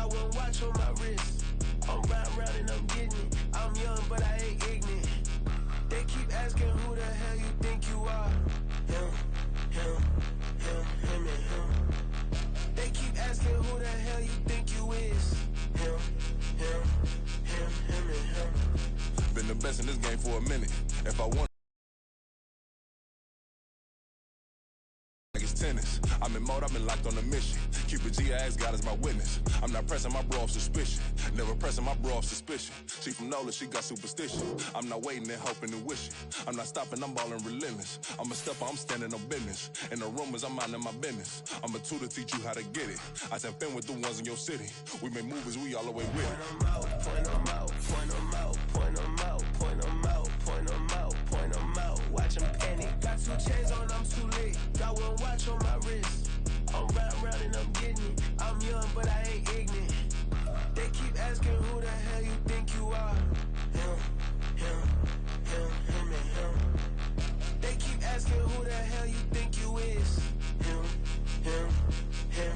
Got one watch on my wrist. I'm round and I'm getting it. I'm young, but I ain't ignorant. They keep asking who the hell you think you are. Him, and him. They keep asking who the hell you think you is. Him, and him. Been the best in this game for a minute. If I want it's tennis. I'm in mode, I've been locked on a mission. Keep a G, I ask God as my witness. I'm not pressing my bro off suspicion. Never pressing my bro off suspicion. She from Nola, she got superstition. I'm not waiting and hoping and wishing. I'm not stopping, I'm balling relentless. I'm a stepper, I'm standing on business. In the rumors, I'm minding my business. I'm a tutor, teach you how to get it. I said, fin with the ones in your city. We make movies, we all the way with it. Point them out, point them out, point them out, point them out, point them out, point them out, point them out. Watch them panic. Got 2 chains on, I'm too late. Got one watch on my wrist. I'm round and I'm getting it. I'm young, but I ain't ignorant. They keep asking who the hell you think you are. Him, and him. They keep asking who the hell you think you is. Him, and him.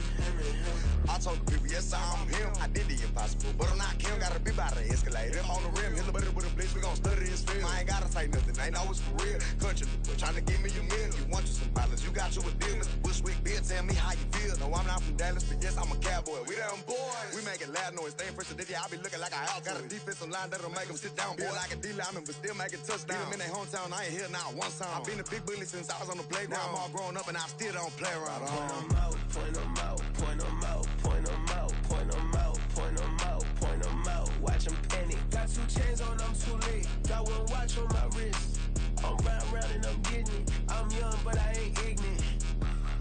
I told the people, yes, I'm him. I did the impossible, but I'm not Kim. Gotta be by the escalator. I'm on the rim, hit a better with a blitz. We gon' study this film. I ain't gotta say nothing, ain't know it's for real. Country people trying to give me a meal. You want you some violence, you got you a deal. Mr. Bushwick, Bill, tell me how you feel. No, I'm not from Dallas, but yes, I'm a cowboy. We them boys. We making loud noise, staying fresh to this. I be looking like a house. Got a defensive line that'll make them sit down. Feel like a D-lineman, but still making touchdowns. Them in their hometown, I ain't here now one time. I've been a big bully since I was on the playground. Now I'm all grown up and I still don't play around. Point them out, point them out, point them out, point them out, point them out, point them out, point them out. Watch them panic. Got 2 chains on, I'm too late. Got one watch on my wrist. I'm round and I'm getting it. I'm young, but I ain't ignorant.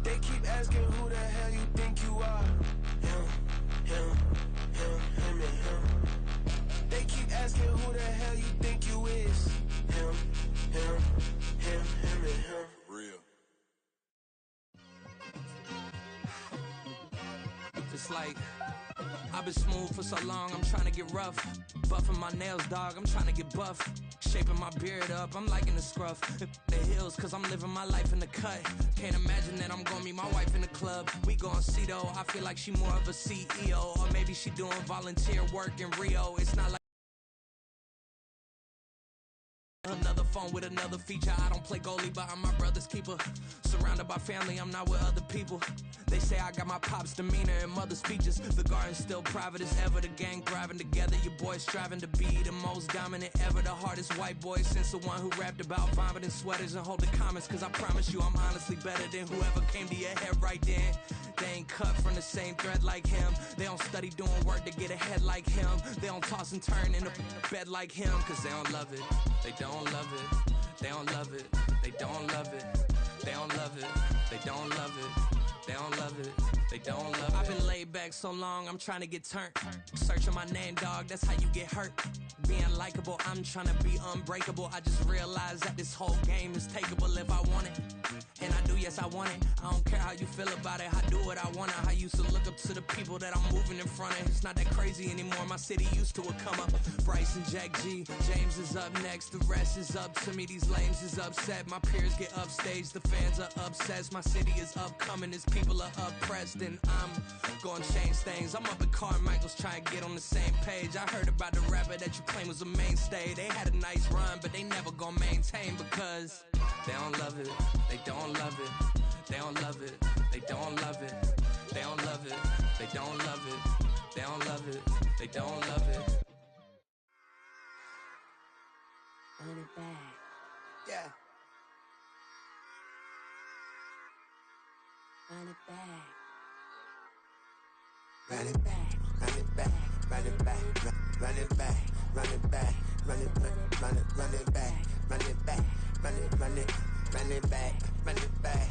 They keep asking who the hell you think you are. Him, and him. They keep asking who the hell you think you is. Him, and him. real. It's like I've been smooth for so long, I'm trying to get rough. Buffing my nails, dog, I'm trying to get buff. Shaping my beard up, I'm liking the scruff. The hills, cause I'm living my life in the cut. Can't imagine that I'm gonna meet my wife in the club. We gon' see though, I feel like she more of a CEO. Or maybe she doing volunteer work in Rio. It's not like another phone with another feature. I don't play goalie, but I'm my brother's keeper. Surrounded by family, I'm not with other people. They say I got my pop's demeanor and mother's features. The garden's still private as ever. The gang thriving together. Your boys striving to be the most dominant ever. The hardest white boy since the one who rapped about vomiting sweaters and holding comments. Cause I promise you I'm honestly better than whoever came to your head right then. They ain't cut from the same thread like him. They don't study doing work to get ahead like him. They don't toss and turn in the bed like him. Cause they don't love it. They don't love it. They don't love it. They don't love it. They don't love it. They don't love it. They don't love it. They don't love it. I've been laid back so long, I'm trying to get turned. Searching my name, dog, that's how you get hurt. Being likable, I'm trying to be unbreakable. I just realized that this whole game is takeable if I want it. And I do, yes, I want it. I don't care how you feel about it. I do what I want. I used to look up to the people that I'm moving in front of. It's not that crazy anymore. My city used to a come up. Bryce and Jack G. James is up next. The rest is up to me. These lames is upset. My peers get upstaged. The fans are obsessed. My city is upcoming. Its people are oppressed. And I'm gonna change things. I'm up at Carmichael's trying to get on the same page. I heard about the rapper that you claim was a mainstay. They had a nice run, but they never gonna maintain because they don't love it. They don't love it. They don't love it. They don't love it. They don't love it. They don't love it. They don't love it. They don't love it. Run it back. Yeah. Run it back. Run it back, run it back, run it back, run it back, run it back, run it back, run it back, run it back, run it, run it, run it back, run it back,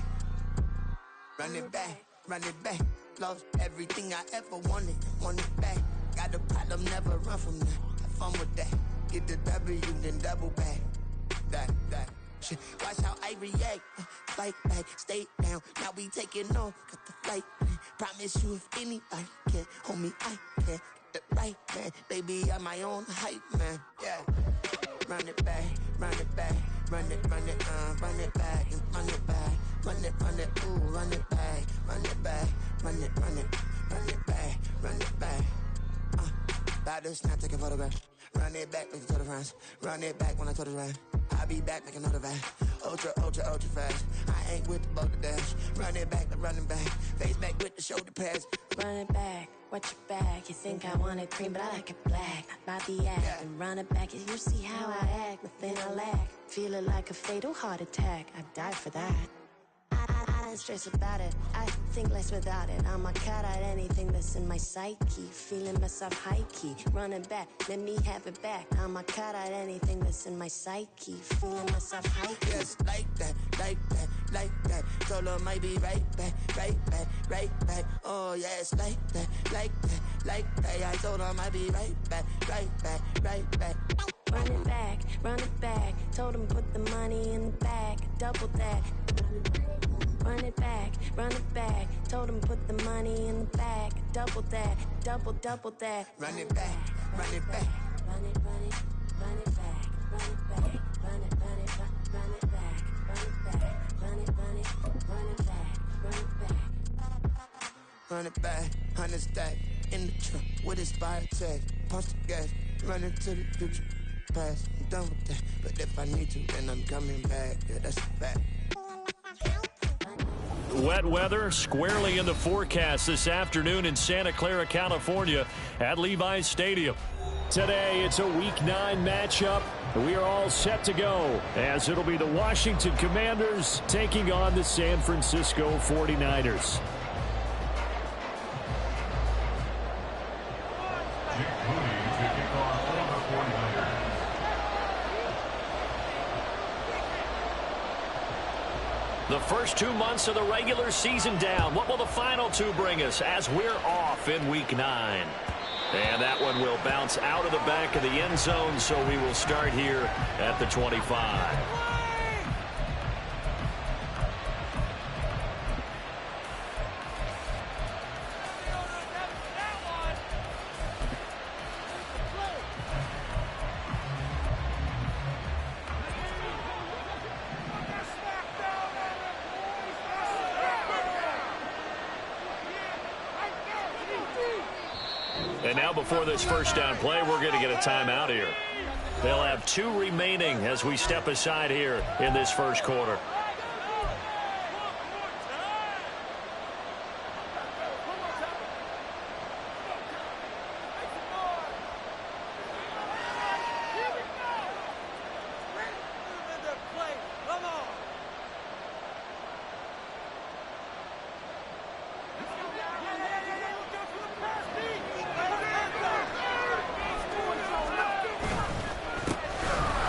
run it back, run it back. Lost everything I ever wanted, want it back. Got a problem, never run from that. Have fun with that. Get the W, then double back. That. Shit. Watch how I react. Fight back, stay down. Now we taking off. Got the flight. Promise you if anybody can, homie, I can. Get the right man. Baby, I'm my own hype man. Yeah. Run it back, run it back. Run it, run it back, and run it back. Run it, ooh, run it back. Run it back, run it back. Run it back, About to snap, take a photograph. Run it back, make it to the runs. Run it back when I told it run. I'll be back, make another van. Ultra, ultra, ultra fast. I ain't with the boulder dash. Run it back, I'm running back. Face back with the shoulder pads. Run it back, watch your back. You think I want it cream, but I like it black. Not the act, and run it back. You see how I act, nothing I lack. Feel it like a fatal heart attack. I'd die for that. I don't stress about it, I think less without it. I'ma cut out anything that's in my psyche. Feeling myself high-key, running back, let me have it back. I'ma cut out anything that's in my psyche. Feeling myself high-key. Yes, like that, like that, like that. Solo might be right back, right back, right back. Oh yes, like that, like that, like that. I told her I might be right back, right back, right back. Run it back, told him put the money in the bag, double that. Run it back, told him put the money in the bag, double that, double that. Run it back, run it back. Run it back, run it back, run it back, run it back, run it back, run it back. Run it back, 100 stack in the truck with his fire tag. Punch the gas, run into the future. Past, I'm done with that. But if I need to, then I'm coming back. Yeah, that's a fact. Wet weather squarely in the forecast this afternoon in Santa Clara, California at Levi's Stadium. Today, it's a Week 9 matchup. We are all set to go as it'll be the Washington Commanders taking on the San Francisco 49ers. The first 2 months of the regular season down. What will the final two bring us as we're off in Week 9? And that one will bounce out of the back of the end zone, so we will start here at the 25. And now before this first down play, we're going to get a timeout here. They'll have 2 remaining as we step aside here in this first quarter.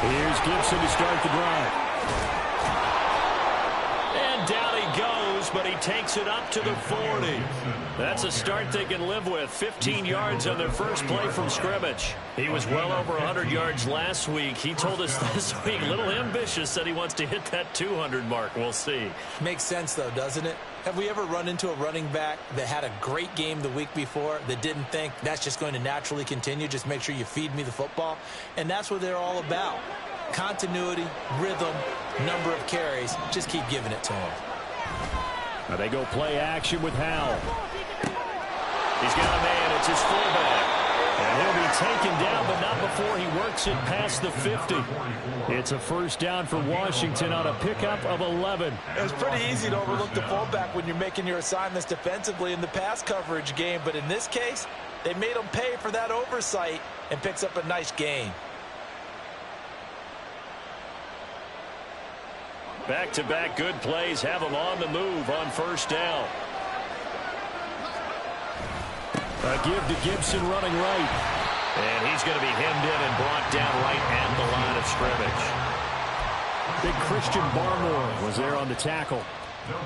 Here's Gibson to start the drive. And down he goes, but he takes it up to the 40. That's a start they can live with. 15 yards on their first play from scrimmage. He was well over 100 yards last week. He told us this week, a little ambitious, said he wants to hit that 200 mark. We'll see. Makes sense, though, doesn't it? Have we ever run into a running back that had a great game the week before that didn't think that's just going to naturally continue? Just make sure you feed me the football. And that's what they're all about. Continuity, rhythm, number of carries. Just keep giving it to him. Now they go play action with Howell. He's got a man. It's his fullback. And he'll be taken down, but not before he works it past the 50. It's a first down for Washington on a pickup of 11. It's pretty easy to overlook the fullback when you're making your assignments defensively in the pass coverage game. But in this case, they made him pay for that oversight and picks up a nice gain. Back-to-back good plays have him on the move on first down. A give to Gibson running right. And he's going to be hemmed in and brought down right at the line of scrimmage. Big Christian Barmore was there on the tackle.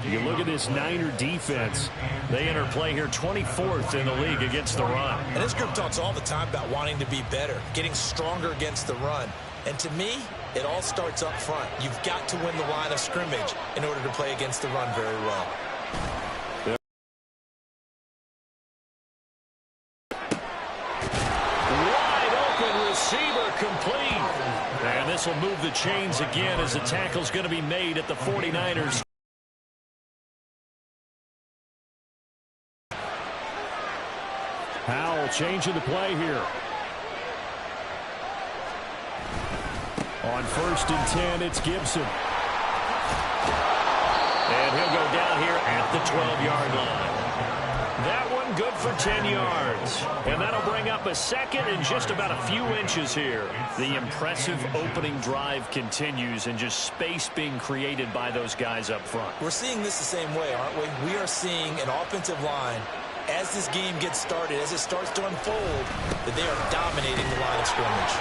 You look at this Niner defense. They enter play here 24th in the league against the run. And this group talks all the time about wanting to be better, getting stronger against the run. And to me, it all starts up front. You've got to win the line of scrimmage in order to play against the run very well. Receiver complete. And this will move the chains again as the tackle's going to be made at the 49ers. Howell changing the play here. On 1st and 10, it's Gibson. And he'll go down here at the 12-yard line. That one good for 10 yards. And that'll bring up a second and just about a few inches here. The impressive opening drive continues and just space being created by those guys up front. We're seeing this the same way, aren't we? We are seeing an offensive line, as this game gets started, as it starts to unfold, that they are dominating the line of scrimmage.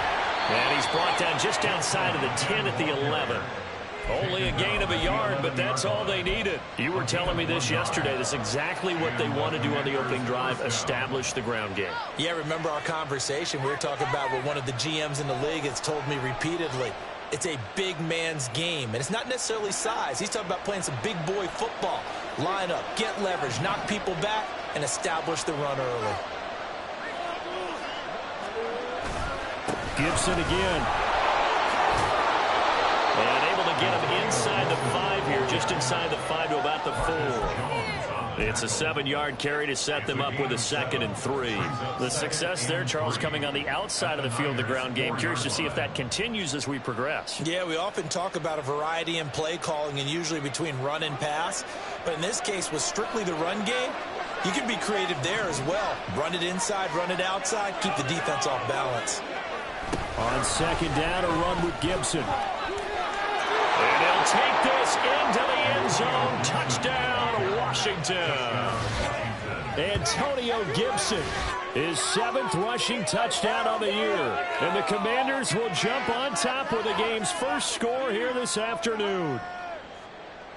And he's brought down just outside of the 10 at the 11. Only a gain of a yard, but that's all they needed. You were telling me this yesterday. This is exactly what they want to do on the opening drive, establish the ground game. Yeah, remember our conversation? We were talking about what one of the GMs in the league has told me repeatedly. It's a big man's game, and it's not necessarily size. He's talking about playing some big boy football. Line up, get leverage, knock people back, and establish the run early. Gibson again. And able to get him inside the 5 here, just inside the 5 to about the 4. It's a 7-yard carry to set them up with a 2nd and 3. The success there, Charles, coming on the outside of the field, the ground game. Curious to see if that continues as we progress. Yeah, we often talk about a variety in play calling and usually between run and pass. But in this case, with strictly the run game, you can be creative there as well. Run it inside, run it outside, keep the defense off balance. On 2nd down, a run with Gibson. And he'll take this into the end zone. Touchdown, Washington. Antonio Gibson, his 7th rushing touchdown on the year. And the Commanders will jump on top with the game's first score here this afternoon.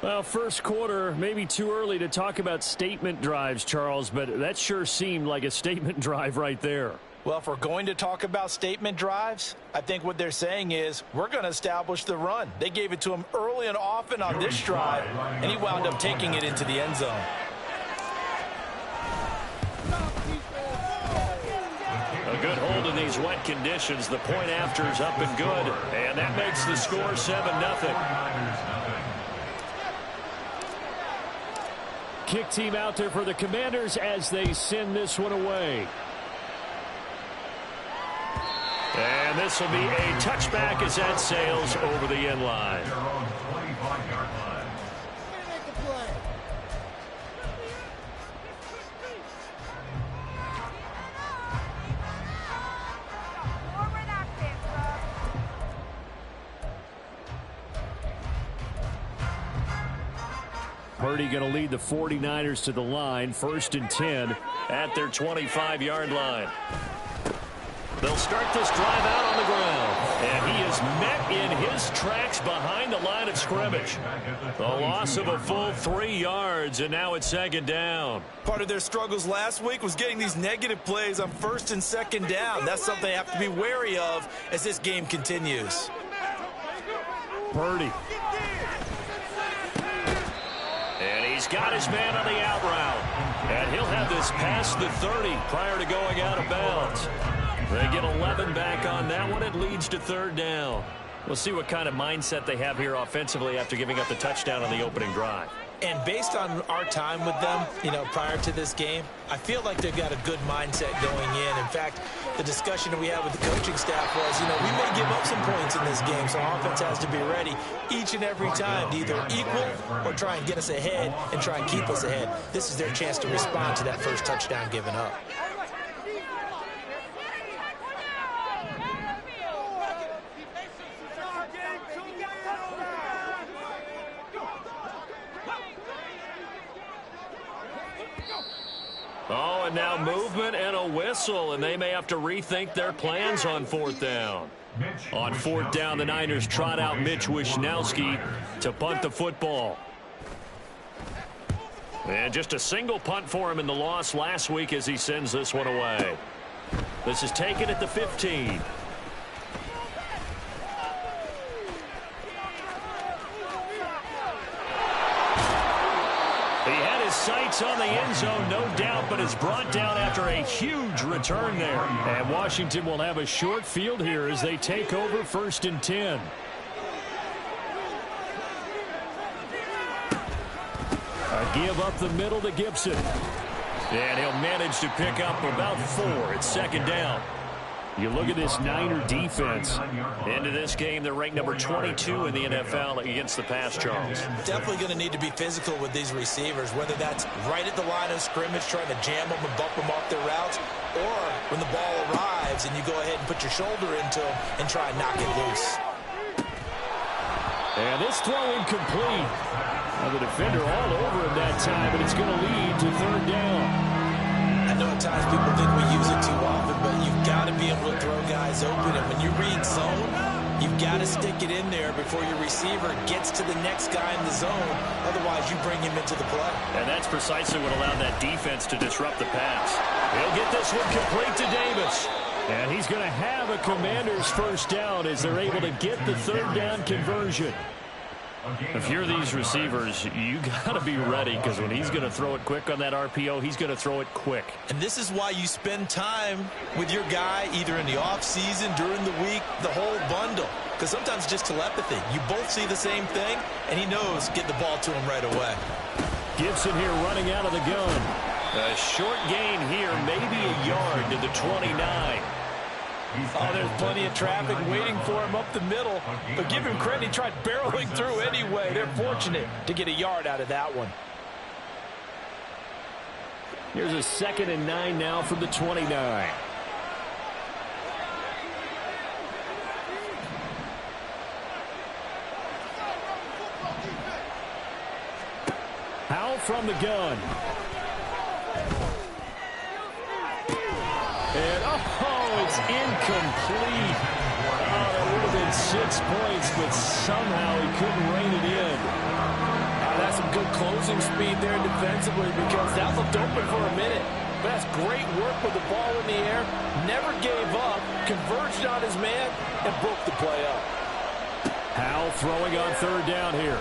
Well, first quarter, maybe too early to talk about statement drives, Charles, but that sure seemed like a statement drive right there. Well, if we're going to talk about statement drives, I think what they're saying is we're going to establish the run. They gave it to him early and often on this drive, and he wound up taking it into the end zone. A good hold in these wet conditions. The point after is up and good, and that makes the score 7-0. Kick team out there for the Commanders as they send this one away. And this will be a touchback as that sails over the end line. Purdy going to lead the 49ers to the line, 1st and 10 at their 25-yard line. They'll start this drive out on the ground, and he is met in his tracks behind the line of scrimmage. The loss of a full 3 yards, and now it's 2nd down. Part of their struggles last week was getting these negative plays on 1st and 2nd down. That's something they have to be wary of as this game continues. Purdy. And he's got his man on the out route. And he'll have this past the 30 prior to going out of bounds. They get 11 back on that one. It leads to 3rd down. We'll see what kind of mindset they have here offensively after giving up the touchdown on the opening drive. And based on our time with them, prior to this game, I feel like they've got a good mindset going in. In fact, the discussion that we had with the coaching staff was, we may give up some points in this game, so offense has to be ready each and every time to either equal or try and get us ahead and try and keep us ahead. This is their chance to respond to that first touchdown given up. Oh, and now movement and a whistle, and they may have to rethink their plans on 4th down. On 4th down, the Niners trot out Mitch Wishnowski to punt the football. And just a single punt for him in the loss last week as he sends this one away. This is taken at the 15. He had his sights on the end zone, no doubt, but is brought down after a huge return there. And Washington will have a short field here as they take over 1st and 10. A give up the middle to Gibson. And he'll manage to pick up about 4. It's 2nd down. You look at this Niner defense. Into this game, they're ranked number 22 in the NFL against the pass, Charles. Definitely going to need to be physical with these receivers, whether that's right at the line of scrimmage trying to jam them and bump them off their routes, or when the ball arrives and you go ahead and put your shoulder into them and try and knock it loose. And this throw incomplete. Now the defender all over him that time, but it's going to lead to third down. I know at times people think we use it too often, but you've got to be able to throw guys open. And when you read zone, you've got to stick it in there before your receiver gets to the next guy in the zone. Otherwise, you bring him into the play. And that's precisely what allowed that defense to disrupt the pass. He'll get this one complete to Davis. And he's going to have a Commander's first down as they're able to get the third down conversion. If you're these receivers, you got to be ready, because when he's going to throw it quick on that RPO, he's going to throw it quick. And this is why you spend time with your guy either in the offseason, during the week, the whole bundle. Because sometimes it's just telepathy. You both see the same thing, and he knows get the ball to him right away. Gibson here running out of the gun. A short gain here, maybe a yard to the 29. Oh, there's plenty of traffic waiting for him up the middle. But give him credit, he tried barreling through anyway. They're fortunate to get a yard out of that one. Here's a 2nd and 9 now from the 29. Powell from the gun. And, it's incomplete. Oh, that would have been 6 points, but somehow he couldn't rein it in. That's some good closing speed there defensively, because that looked open for a minute. But that's great work with the ball in the air. Never gave up, converged on his man, and broke the play up. Powell throwing on third down here.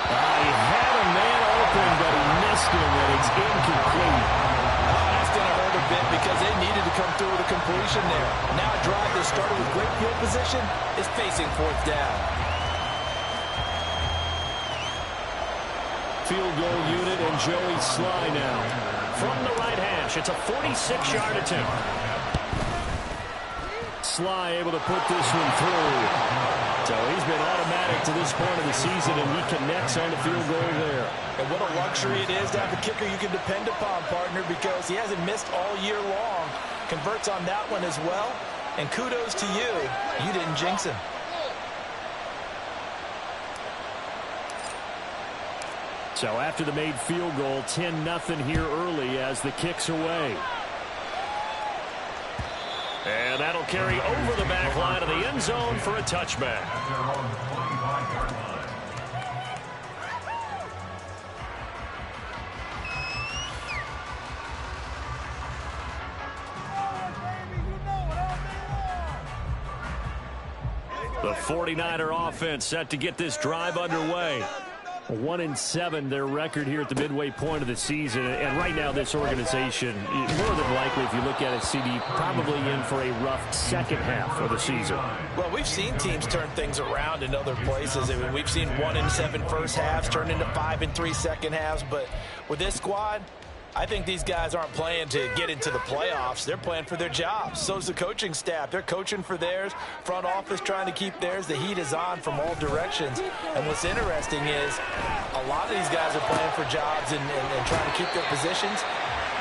He had a man open, but he missed him, and it's incomplete. That's going to hurt a bit, because they needed to come through with a completion there. Now a drive that started with great field position is facing fourth down. Field goal unit and Joey Sly now. From the right hash, it's a 46-yard attempt. Sly able to put this one through. So he's been automatic to this point of the season, and he connects on the field goal there. And what a luxury it is to have a kicker you can depend upon, partner, because he hasn't missed all year long. Converts on that one as well. And kudos to you. You didn't jinx him. So after the made field goal, 10-0 here early as the kick's away. And that'll carry over the back line of the end zone for a touchback. The 49er offense set to get this drive underway. 1-7 their record here at the midway point of the season, and right now this organization, more than likely, if you look at it, CD, probably in for a rough second half of the season. Well, we've seen teams turn things around in other places. I mean, we've seen 1-7 first halves turn into 5-3 second halves, but with this squad, I think these guys aren't playing to get into the playoffs. They're playing for their jobs. So's the coaching staff. They're coaching for theirs. Front office trying to keep theirs. The heat is on from all directions. And what's interesting is a lot of these guys are playing for jobs and trying to keep their positions.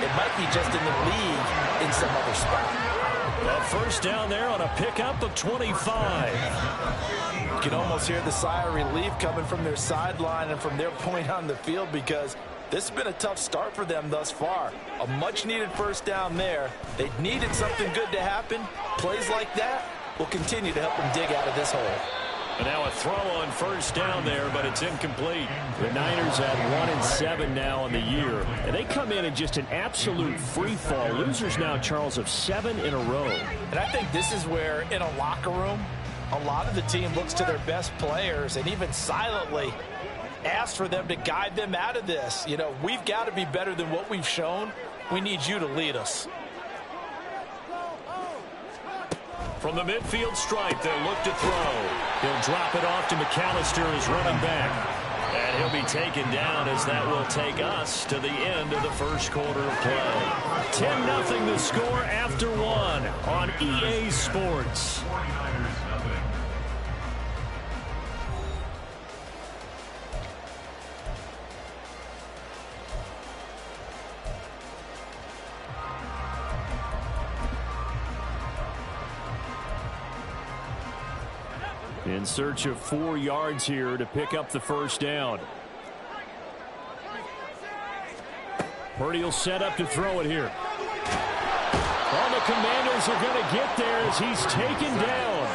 It might be just in the league in some other spot. Well, first down there on a pickup of 25. You can almost hear the sigh of relief coming from their sideline and from their point on the field, because this has been a tough start for them thus far. A much-needed first down there. They needed something good to happen. Plays like that will continue to help them dig out of this hole. And now a throw on first down there, but it's incomplete. The Niners at 1-7 now on the year. And they come in just an absolute free fall. Losers now, Charles, of 7 in a row. And I think this is where, in a locker room, a lot of the team looks to their best players and even silently ask for them to guide them out of this. You know, we've got to be better than what we've shown. We need you to lead us. From the midfield stripe, they'll look to throw. He'll drop it off to McAllister as running back. And he'll be taken down as that will take us to the end of the first quarter of play. 10-0 the score after one on EA Sports. In search of 4 yards here to pick up the first down. Purdy will set up to throw it here. All the Commanders are going to get there as he's taken down.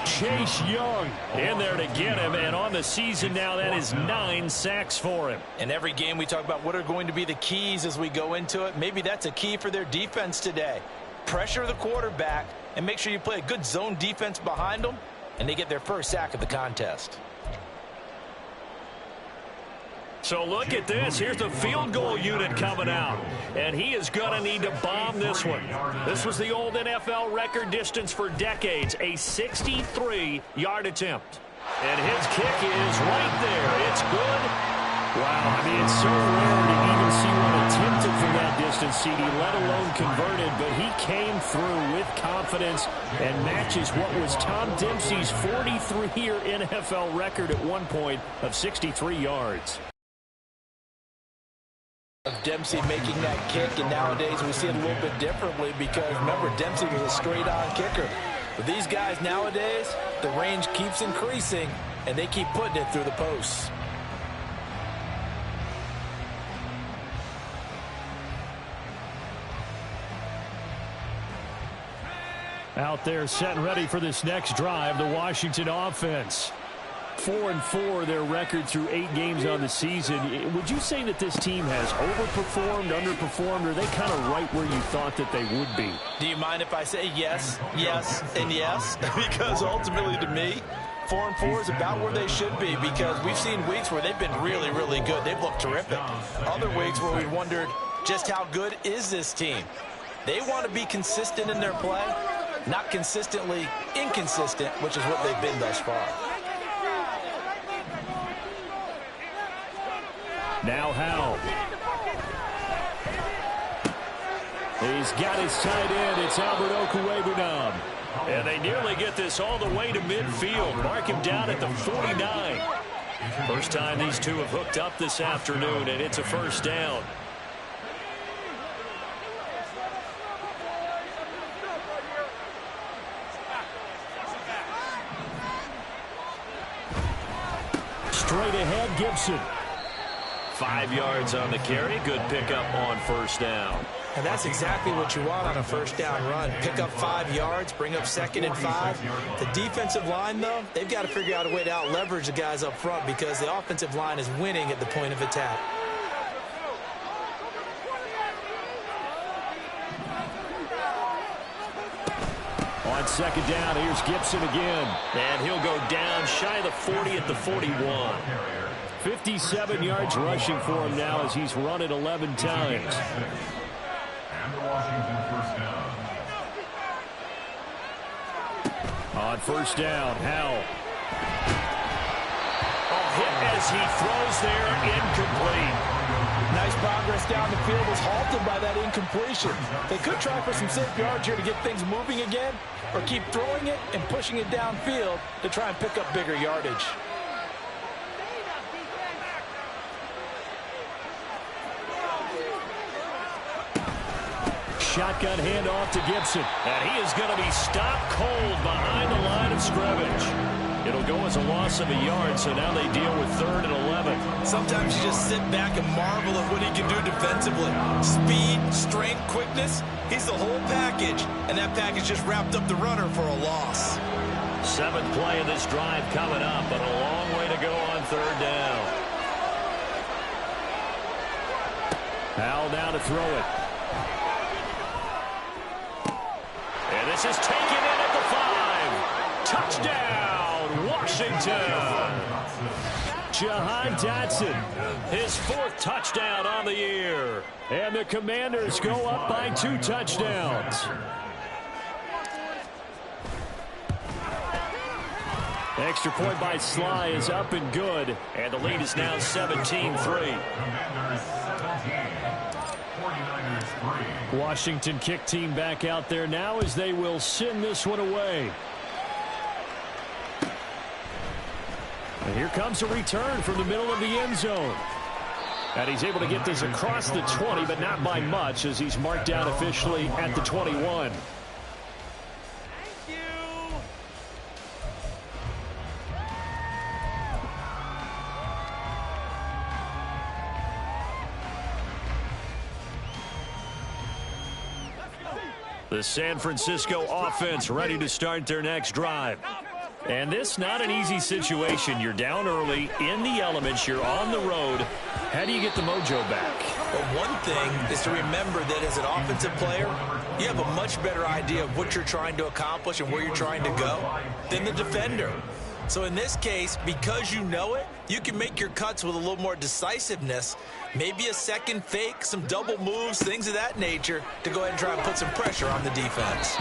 Chase Young in there to get him, and on the season now that is 9 sacks for him. In every game we talk about what are going to be the keys as we go into it. Maybe that's a key for their defense today. Pressure the quarterback and make sure you play a good zone defense behind them, and they get their first sack of the contest. So look at this. Here's the field goal unit coming out. And he is going to need to bomb this one. This was the old NFL record distance for decades, a 63-yard attempt. And his kick is right there. It's good. Wow, I mean, it's so rare to even see one attempted from that distance, CD, let alone converted. But he came through with confidence and matches what was Tom Dempsey's 43-year NFL record at one point of 63 yards. Of Dempsey making that kick, and nowadays we see it a little bit differently because, remember, Dempsey was a straight-on kicker. But these guys nowadays, the range keeps increasing, and they keep putting it through the posts. Out there set and ready for this next drive, the Washington offense. 4-4 their record through 8 games on the season. Would you say that this team has overperformed, underperformed, or are they kind of right where you thought that they would be? Do you mind if I say yes, yes, and yes? Because ultimately to me, 4-4 is about where they should be, because we've seen weeks where they've been really, really good. They've looked terrific. Other weeks where we wondered just how good is this team. They want to be consistent in their play, not consistently inconsistent, which is what they've been thus far. Now Howell. He's got his tight end. It's Albert Okwuegbunam. And they nearly get this all the way to midfield. Mark him down at the 49. First time these two have hooked up this afternoon, and it's a first down. Straight ahead, Gibson. 5 yards on the carry. Good pickup on first down. And that's exactly what you want on a first down run. Pick up 5 yards, bring up 2nd and 5. The defensive line, though, they've got to figure out a way to out-leverage the guys up front because the offensive line is winning at the point of attack. On second down, here's Gibson again. And he'll go down shy of the 40 at the 41. 57 yards rushing for him now as he's run it 11 times. On first down, Howell. Hit as he throws there, incomplete. Nice progress down the field, was halted by that incompletion. They could try for some safe yards here to get things moving again, or keep throwing it and pushing it downfield to try and pick up bigger yardage. Shotgun handoff to Gibson. And he is going to be stopped cold behind the line of scrimmage. It'll go as a loss of a yard, so now they deal with 3rd and 11. Sometimes you just sit back and marvel at what he can do defensively. Speed, strength, quickness, he's the whole package. And that package just wrapped up the runner for a loss. 7th play of this drive coming up, but a long way to go on 3rd down. Howell down to throw it. And this is taken in at the 5. Touchdown, Washington. Jahan Dotson, his 4th touchdown on the year. And the Commanders go up by 2 touchdowns. Extra point by Sly is up and good, and the lead is now 17-3. Washington kick team back out there now as they will send this one away. And here comes a return from the middle of the end zone. And he's able to get this across the 20, but not by much, as he's marked down officially at the 21. The San Francisco offense ready to start their next drive. And this not an easy situation. You're down early, in the elements, you're on the road. How do you get the mojo back? Well, one thing is to remember that as an offensive player, you have a much better idea of what you're trying to accomplish and where you're trying to go than the defender. So in this case, because you know it, you can make your cuts with a little more decisiveness, maybe a second fake, some double moves, things of that nature, to go ahead and try and put some pressure on the defense.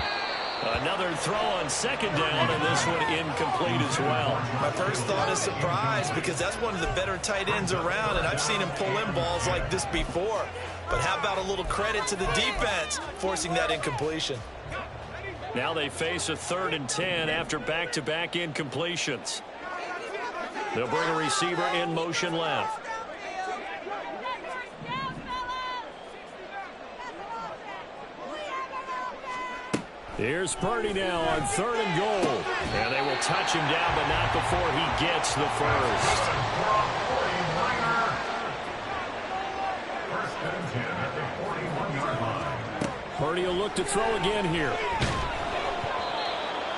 Another throw on second down, and this one incomplete as well. My first thought is surprise, because that's one of the better tight ends around, and I've seen him pull in balls like this before. But how about a little credit to the defense forcing that incompletion? Now they face a 3rd and 10 after back-to-back incompletions. They'll bring a receiver in motion left. Here's Purdy now on 3rd and goal. And they will touch him down, but not before he gets the first. Purdy will look to throw again here.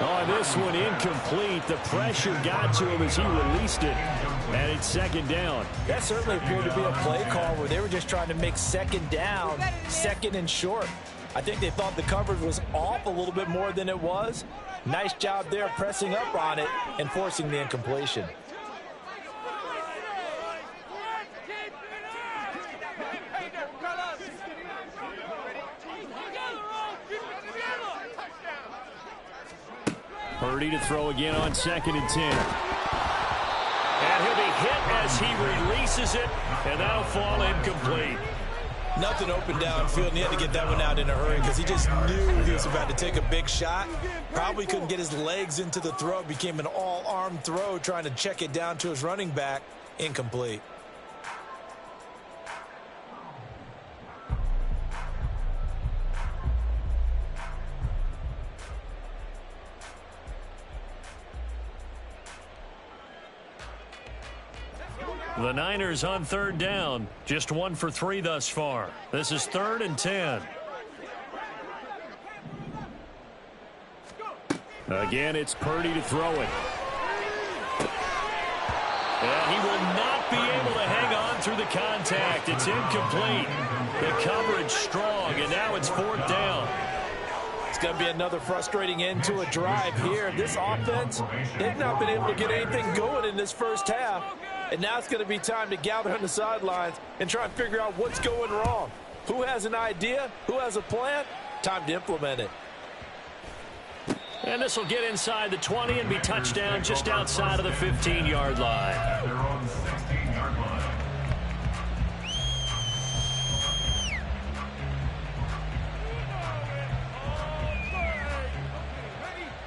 Oh, this one incomplete. The pressure got to him as he released it. And it's 2nd down. That certainly appeared to be a play call where they were just trying to make 2nd down, 2nd and short. I think they thought the coverage was off a little bit more than it was. Nice job there pressing up on it and forcing the incompletion. Purdy to throw again on 2nd and 10. And he'll be hit as he releases it, and that'll fall incomplete. Nothing open downfield, and he had to get that one out in a hurry because he just knew he was about to take a big shot. Probably couldn't get his legs into the throw. Became an all-arm throw, trying to check it down to his running back. Incomplete. The Niners on 3rd down. Just 1 for 3 thus far. This is 3rd and 10. Again, it's Purdy to throw it. And he will not be able to hang on through the contact. It's incomplete. The coverage strong, and now it's 4th down. It's going to be another frustrating end to a drive here. This offense, they've not been able to get anything going in this first half. And now it's going to be time to gather on the sidelines and try and figure out what's going wrong. Who has an idea? Who has a plan? Time to implement it. And this will get inside the 20 and be touchdown just outside of the 15-yard line.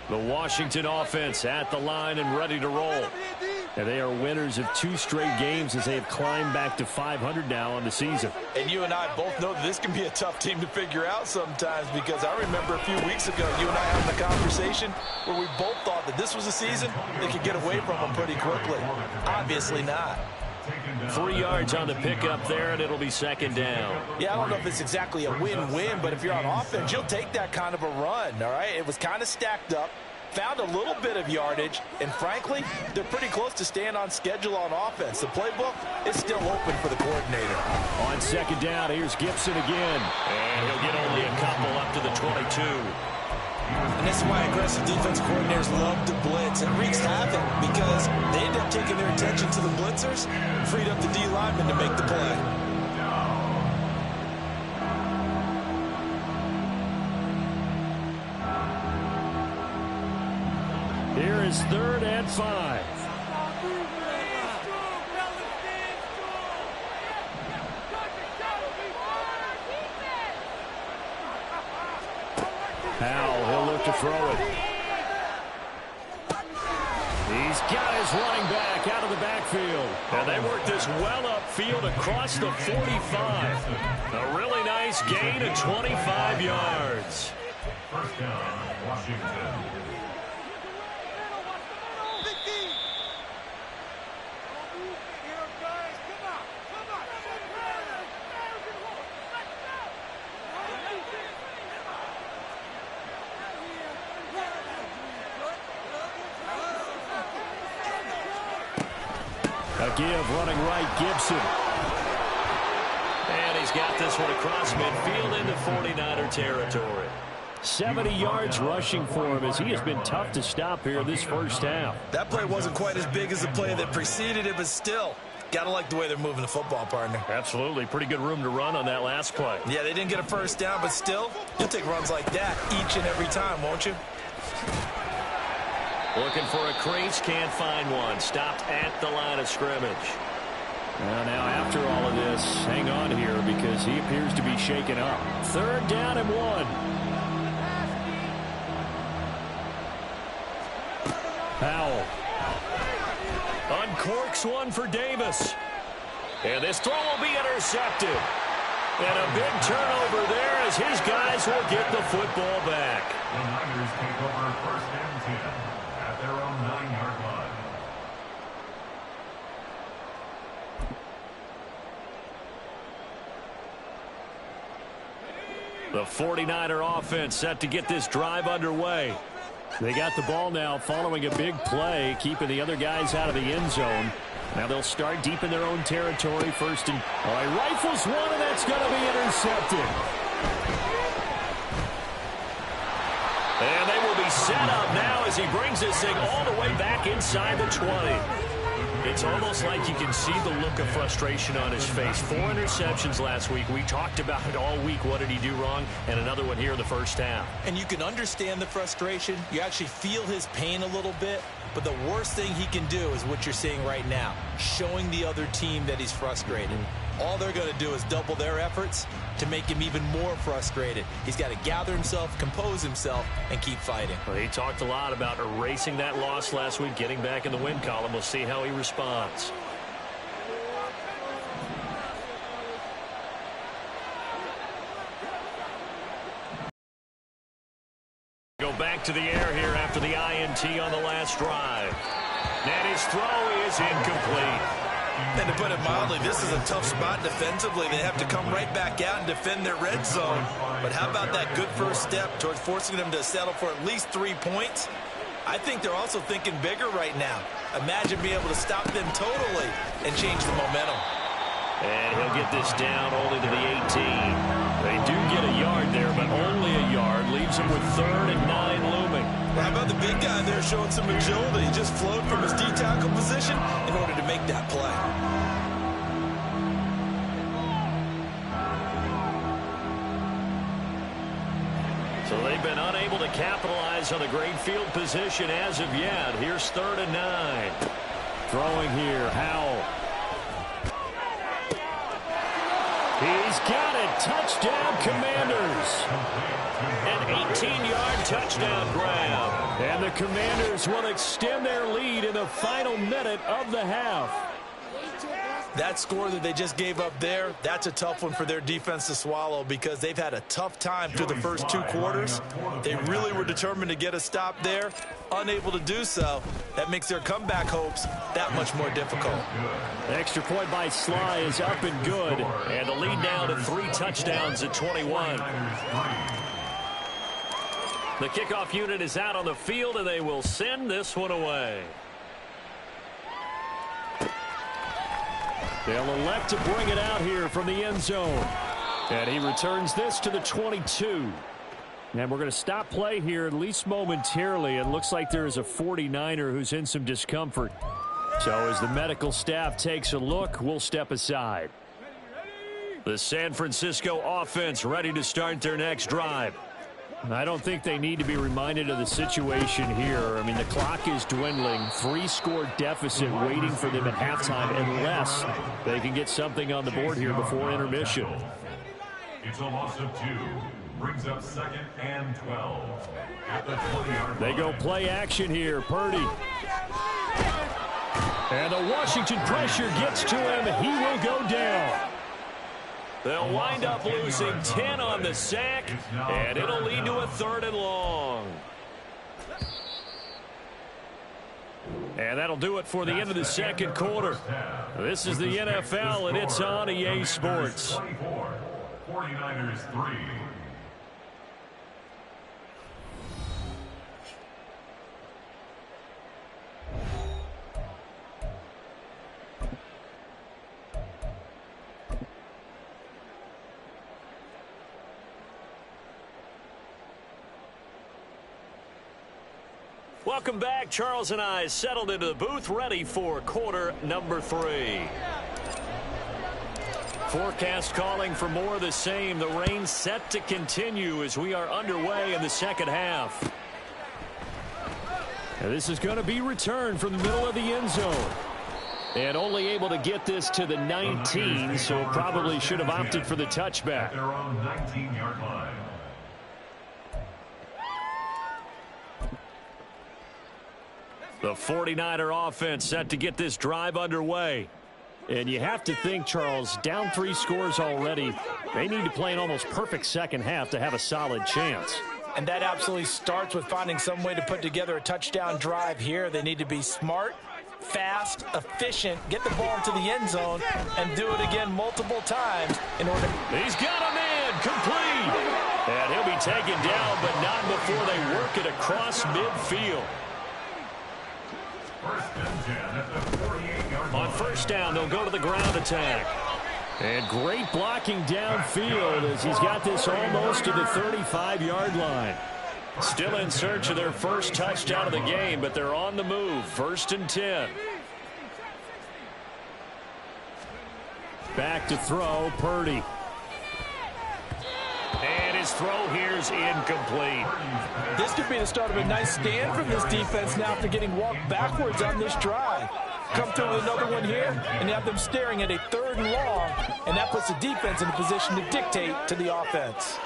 The Washington offense at the line and ready to roll. And they are winners of 2 straight games as they have climbed back to 500 now on the season. And you and I both know that this can be a tough team to figure out sometimes, because I remember a few weeks ago you and I having a conversation where we both thought that this was a season they could get away from them pretty quickly. Obviously not. 3 yards on the pickup there, and it'll be 2nd down. Yeah, I don't know if it's exactly a win-win, but if you're on offense, you'll take that kind of a run, all right? It was kind of stacked up. Found a little bit of yardage, and frankly, they're pretty close to staying on schedule on offense. The playbook is still open for the coordinator. On 2nd down, here's Gibson again. And he'll get only a couple up to the 22. And this is why aggressive defense coordinators love to blitz. It wreaks havoc because they end up taking their attention to the blitzers, freed up the D lineman to make the play. Here is 3rd and 5. Powell, he'll look to throw it. He's got his running back out of the backfield. And they work this well upfield across the 45. A really nice gain of 25 yards. First down, Washington. A give, running right, Gibson. And he's got this one across midfield into 49er territory. 70 yards rushing for him as he has been tough to stop here this first half. That play wasn't quite as big as the play that preceded it, but still, got to like the way they're moving the football, partner. Absolutely. Pretty good room to run on that last play. Yeah, they didn't get a first down, but still, you'll take runs like that each and every time, won't you? Looking for a crease, can't find one. Stopped at the line of scrimmage. Well, now after all of this, hang on here because he appears to be shaken up. 3rd down and 1. Powell. Uncorks one for Davis. And this throw will be intercepted. And a big turnover there as his guys will get the football back. The Niners take over 1st and 10 at their own 9-yard line. The 49er offense set to get this drive underway. They got the ball now following a big play, keeping the other guys out of the end zone. Now they'll start deep in their own territory. 1st and... All right, rifles one, and that's going to be intercepted. And they will be set up now as he brings this thing all the way back inside the 20. It's almost like you can see the look of frustration on his face. 4 interceptions last week. We talked about it all week. What did he do wrong? And another one here in the first half. And you can understand the frustration. You actually feel his pain a little bit. But the worst thing he can do is what you're seeing right now, showing the other team that he's frustrated. All they're going to do is double their efforts to make him even more frustrated. He's got to gather himself, compose himself, and keep fighting. Well, he talked a lot about erasing that loss last week, getting back in the win column. We'll see how he responds. Go back to the air here after the INT on the last drive. And his throw is incomplete. And to put it mildly, this is a tough spot defensively. They have to come right back out and defend their red zone. But how about that good first step towards forcing them to settle for at least 3 points? I think they're also thinking bigger right now. Imagine being able to stop them totally and change the momentum. And he'll get this down only to the 18. They do get a yard there, but only a yard. Leaves him with 3rd and 9 looming. How about the big guy there showing some agility? He just flowed from his D-tackle position in order to make that play. So they've been unable to capitalize on the great field position as of yet. Here's 3rd and 9. Throwing here, Howell. He's got it. Touchdown, Commanders. An 18-yard touchdown grab. And the Commanders will extend their lead in the final minute of the half. That score that they just gave up there, that's a tough one for their defense to swallow because they've had a tough time through the first 2 quarters. They really were determined to get a stop there, unable to do so. That makes their comeback hopes that much more difficult. The extra point by Sly is up and good. And the lead now to 3 touchdowns at 21. The kickoff unit is out on the field, and they will send this one away. They'll elect to bring it out here from the end zone. And he returns this to the 22. And we're going to stop play here at least momentarily. It looks like there is a 49er who's in some discomfort. So as the medical staff takes a look, we'll step aside. The San Francisco offense ready to start their next drive. I don't think they need to be reminded of the situation here. I mean, the clock is dwindling. 3-score deficit waiting for them at halftime unless they can get something on the board here before intermission. It's a loss of 2. Brings up 2nd and 12. At the 20-yard line. They go play action here. Purdy. And the Washington pressure gets to him. He will go down. They'll wind up losing 10 on the sack, and it'll lead to a 3rd and long. And that'll do it for the end of the second quarter. This is the NFL, and it's on EA Sports. 49ers 3. Welcome back. Charles and I settled into the booth, ready for quarter number 3. Forecast calling for more of the same. The rain set to continue as we are underway in the second half. And this is going to be returned from the middle of the end zone. And only able to get this to the 19, so probably should have opted for the touchback. Their own 19-yard line. The 49er offense set to get this drive underway. And you have to think, Charles, down 3 scores already. They need to play an almost perfect second half to have a solid chance. And that absolutely starts with finding some way to put together a touchdown drive here. They need to be smart, fast, efficient, get the ball into the end zone, and do it again multiple times in order. He's got a man complete. And he'll be taken down, but not before they work it across midfield. On first down, they'll go to the ground attack. And great blocking downfield as he's got this almost to the 35-yard line. Still in search of their first touchdown of the game, but they're on the move. 1st and 10. Back to throw, Purdy. And his throw here is incomplete. This could be the start of a nice stand from this defense now after getting walked backwards on this drive. Come through with another one here, and you have them staring at a 3rd and long, and that puts the defense in a position to dictate to the offense.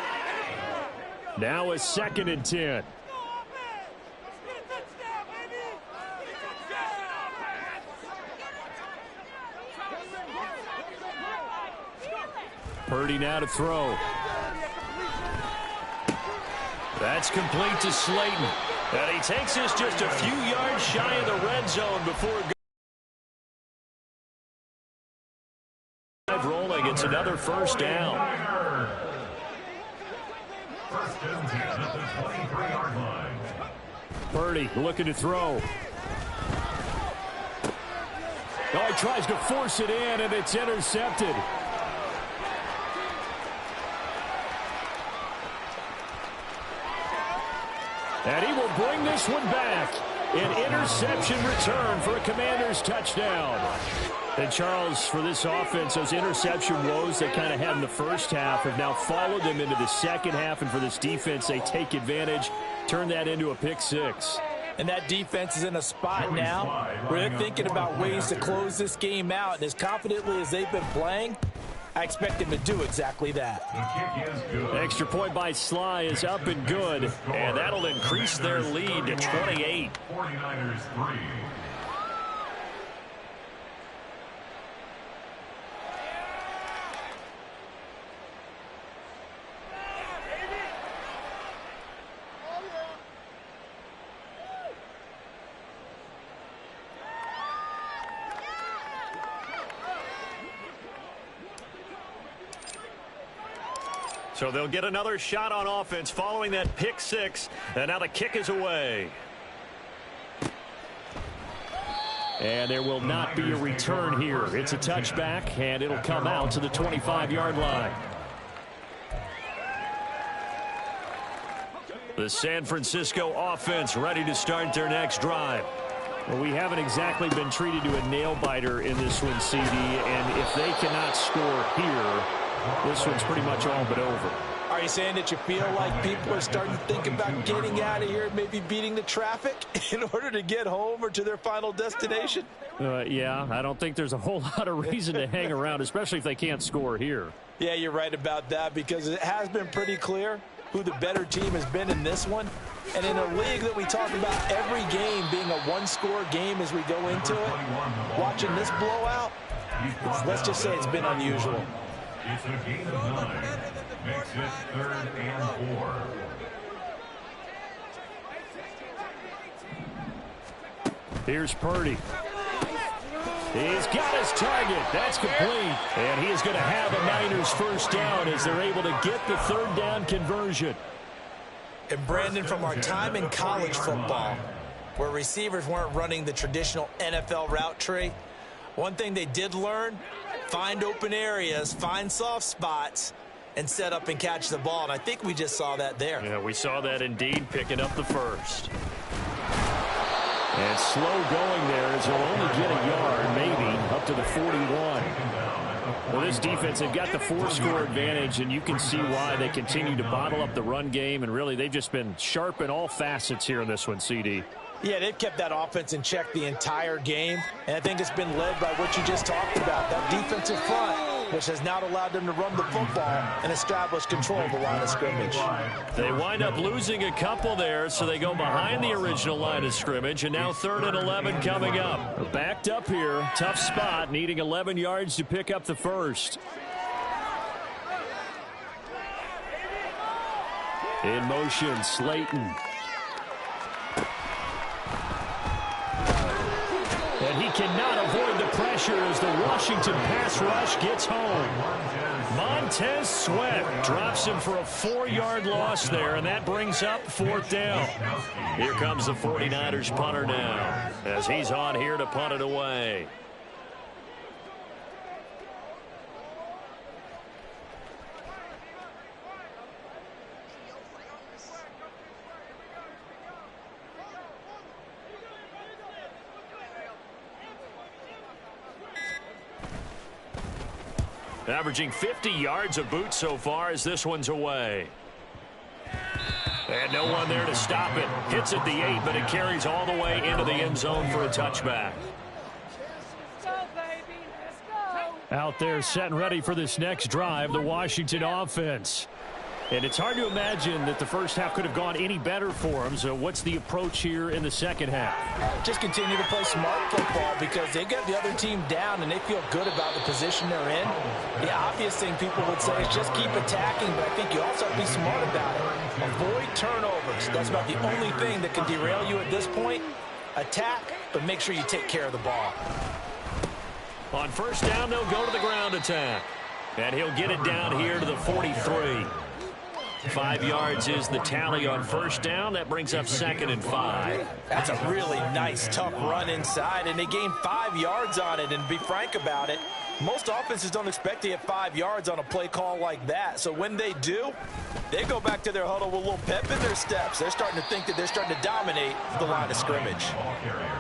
Now a 2nd and 10. Purdy now to throw. That's complete to Slayton. And he takes this just a few yards shy of the red zone before rolling. It's another first down. First and 10 at the 23-yard line. Purdy looking to throw. Oh, he tries to force it in, and it's intercepted. And he will bring this one back. An interception return for a Commanders touchdown. And Charles, for this offense, those interception woes they kind of had in the first half have now followed them into the second half. And for this defense, they take advantage, turn that into a pick 6. And that defense is in a spot now where they're thinking about ways to close this game out. And as confidently as they've been playing, I expect them to do exactly that. Extra point by Sly is up and good. And that'll increase their lead to 28. 49ers 3. So they'll get another shot on offense following that pick 6. And now the kick is away. And there will not be a return here. It's a touchback, and it'll come out to the 25-yard line. The San Francisco offense ready to start their next drive. Well, we haven't exactly been treated to a nail-biter in this one, CD, and if they cannot score here, this one's pretty much all but over. Are you saying that you feel like people are starting to think about getting out of here, maybe beating the traffic in order to get home or to their final destination? Yeah, I don't think there's a whole lot of reason to hang around, especially if they can't score here. Yeah, you're right about that, because it has been pretty clear who the better team has been in this one. And in a league that we talk about every game being a one-score game as we go into it, watching this blowout, let's just say it's been unusual. It's a gain of 9. Makes it 3rd and 4. Here's Purdy. He's got his target. That's complete. And he is going to have a Niners first down as they're able to get the third down conversion. And Brandon, from our time in college football, where receivers weren't running the traditional NFL route tree, one thing they did learn, find open areas, find soft spots, and set up and catch the ball. And I think we just saw that there. Yeah, we saw that indeed, picking up the first. And slow going there as he'll only get a yard, maybe, up to the 41. Well, this defense, they've got the 4-score advantage, and you can see why they continue to bottle up the run game, and really they've just been sharp in all facets here in this one, CD. Yeah, they've kept that offense in check the entire game, and I think it's been led by what you just talked about, that defensive front, which has now allowed them to run the football and establish control of the line of scrimmage. They wind up losing a couple there, so they go behind the original line of scrimmage, and now 3rd and 11 coming up. They're backed up here, tough spot, needing 11 yards to pick up the first. In motion, Slayton. And he cannot avoid the pressure as the Washington pass rush gets home. Montez Sweat drops him for a 4-yard loss there, and that brings up 4th down. Here comes the 49ers punter now, as he's on here to punt it away. Averaging 50 yards a boot so far as this one's away. And no one there to stop it. Hits at the 8, but it carries all the way into the end zone for a touchback. Let's go, baby. Let's go. Out there set and ready for this next drive, the Washington offense. And it's hard to imagine that the first half could have gone any better for them. So what's the approach here in the second half? Just continue to play smart football because they got the other team down and they feel good about the position they're in. The obvious thing people would say is just keep attacking, but I think you also have to be smart about it. Avoid turnovers. That's about the only thing that can derail you at this point. Attack, but make sure you take care of the ball. On first down, they'll go to the ground attack. And he'll get it down here to the 43. 5 yards is the tally on first down. That brings up 2nd and 5. That's a really nice, tough run inside, and they gained 5 yards on it. And to be frank about it, most offenses don't expect to get 5 yards on a play call like that. So when they do, they go back to their huddle with a little pep in their steps. They're starting to think that they're starting to dominate the line of scrimmage.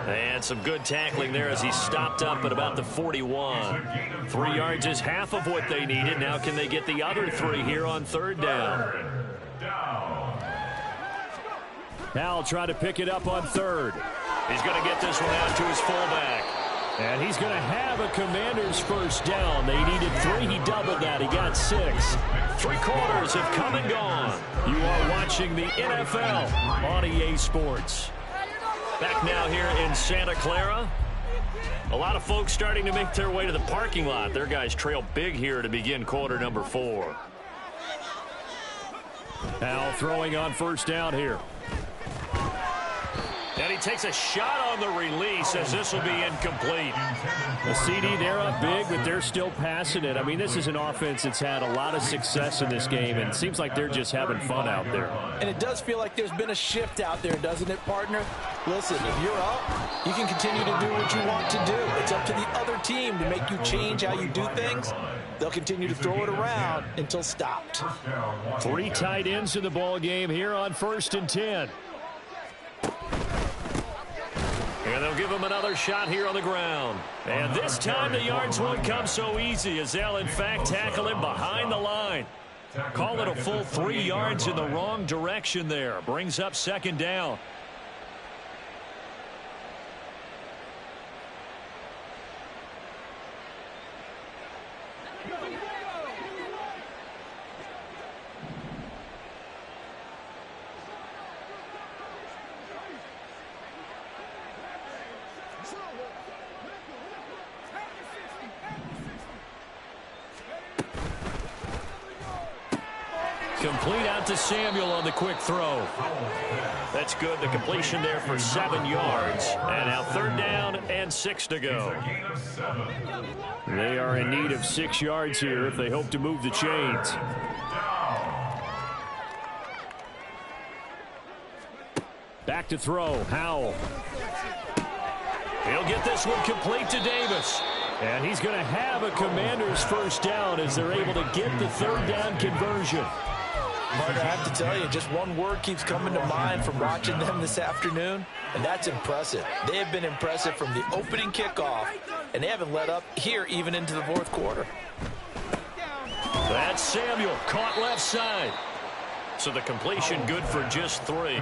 And some good tackling there as he stopped up at about the 41. 3 yards is half of what they needed. Now can they get the other 3 here on third down? Now try to pick it up on third. He's going to get this one out to his fullback. And he's going to have a Commanders first down. They needed 3. He doubled that. He got 6. 3 quarters have come and gone. You are watching the NFL on EA Sports. Back now here in Santa Clara. A lot of folks starting to make their way to the parking lot. Their guys trail big here to begin quarter number 4. Now throwing on first down here. And he takes a shot on the release as this will be incomplete. The CD, they're up big, but they're still passing it. I mean, this is an offense that's had a lot of success in this game, and it seems like they're just having fun out there. And it does feel like there's been a shift out there, doesn't it, partner? Listen, if you're up, you can continue to do what you want to do. It's up to the other team to make you change how you do things. They'll continue to throw it around until stopped. 3 tight ends in the ball game here on 1st and 10. And they'll give him another shot here on the ground. And this time the yards won't come so easy as they'll, in fact, tackle him behind the line. Call it a full 3 yards in the wrong direction there. Brings up second down. Complete out to Samuel on the quick throw. That's good. The completion there for 7 yards. And now third down and 6 to go. They are in need of 6 yards here if they hope to move the chains. Back to throw. Howell. He'll get this one complete to Davis. And he's going to have a Commander's first down as they're able to get the third down conversion. Martin, I have to tell you, just one word keeps coming to mind from watching them this afternoon, and that's impressive. They have been impressive from the opening kickoff, and they haven't let up here even into the fourth quarter. That's Samuel, caught left side. So the completion good for just 3.